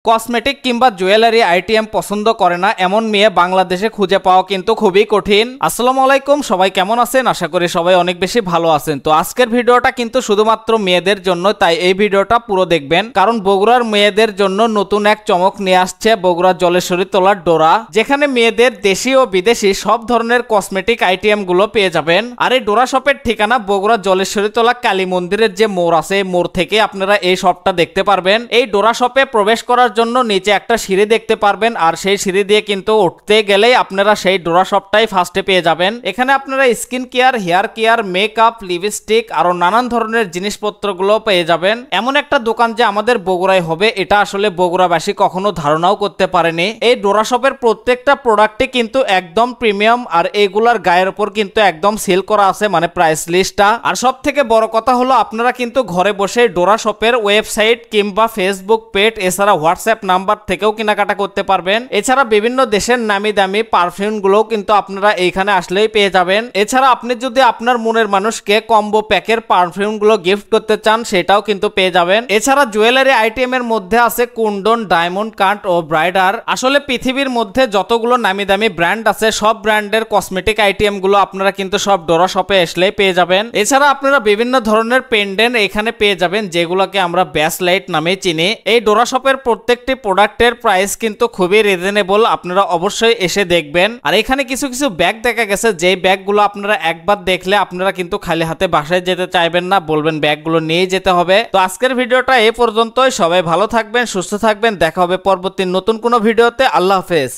Cosmetic কিংবা jewellery item পছন্দ করে না এমন মেয়ে বাংলাদেশে খুঁজে পাওয়া কিন্তু খুবই কঠিন। আসসালামু আলাইকুম, সবাই কেমন আছেন? আশা করি সবাই অনেক বেশি ভালো আছেন। তো আজকের ভিডিওটা কিন্তু শুধুমাত্র মেয়েদের জন্য, তাই এই ভিডিওটা পুরো দেখবেন, কারণ বগুড়ার মেয়েদের জন্য নতুন এক চমক নিয়ে আসছে বগুড়া জলেশ্বরী তলার ডোরা, যেখানে মেয়েদের দেশি ও বিদেশি সব ধরনের কসমেটিক আইটেম গুলো পেয়ে যাবেন। আর এই ডোরা শপের ঠিকানা বগুড়া জলেশ্বরী তলা কালী মন্দিরের যে মোড় আছে, মোড় থেকে আপনারা এই শপটা দেখতে পারবেন। এই ডোরা শপে প্রবেশ করার জন্য নিচে একটা সিঁড়ি দেখতে পারবেন, আর সেই সিঁড়ি দিয়ে কিন্তু উঠতে গেলেই আপনারা সেই ডোরা শপটাই ফার্স্টে পেয়ে যাবেন। এখানে আপনারা skin care, hair care, makeup, lipstick আরো নানান ধরনের জিনিসপত্রগুলো পেয়ে যাবেন। এমন একটা দোকান যে আমাদের বগুড়ায় হবে, এটা আসলে বগুড়াবাসী কখনো ধারণাও করতে পারেনি। এই ডোরা শপের প্রত্যেকটা প্রোডাক্টে কিন্তু একদম প্রিমিয়াম, আর এগুলার গায়ের উপর কিন্তু একদম সেল করা আছে, মানে প্রাইস লিস্টটা। আর সব থেকে বড় কথা হলো আপনারা কিন্তু ঘরে বসে ডোরা শপের ওয়েবসাইট কিংবা ফেসবুক পেজ, এছাড়া হোয়াটসঅ্যাপ নাম্বার থেকেও কেনাকাটা করতে পারবেন। এছাড়া বিভিন্ন দেশের নামি দামি পারফিউম গুলো কিন্তু আপনারা এইখানে আসলেই পেয়ে যাবেন। এছাড়া আপনি যদি আপনার মনের মানুষকে কম্বো প্যাকের পারফিউম গুলো গিফট করতে চান, সেটাও কিন্তু পেয়ে যাবেন। এছাড়া জুয়েলারি আইটেমের মধ্যে আছে কুন্ডন, ডায়মন্ড কাট ও ব্রাইডার। আসলে পৃথিবীর মধ্যে যতগুলো নামি দামি ব্র্যান্ড আছে, সব ব্র্যান্ডের কসমেটিক আইটেম গুলো আপনারা কিন্তু সব ডোরা শপে আসলেই পেয়ে যাবেন। এছাড়া আপনারা বিভিন্ন ধরনের পেন্ডেন্ট এখানে পেয়ে যাবেন, যেগুলোকে আমরা ব্যাস লাইট নামে চিনি। এই ডোরা শপের প্রত্যেকটি প্রোডাক্টের প্রাইস কিন্তু খুবই রিজনেবল, আপনারা অবশ্যই এসে দেখবেন। আর এখানে কিছু কিছু ব্যাগ দেখা গেছে, যেই ব্যাগগুলো আপনারা একবার দেখলে আপনারা কিন্তু খালি হাতে বাসায় যেতে চাইবেন না, বলবেন ব্যাগগুলো নিয়ে যেতে হবে। তো আজকের ভিডিওটা এই পর্যন্তই। সবাই ভালো থাকবেন, সুস্থ থাকবেন, দেখা হবে পরবর্তী নতুন কোনো ভিডিওতে। আল্লাহ হাফেজ।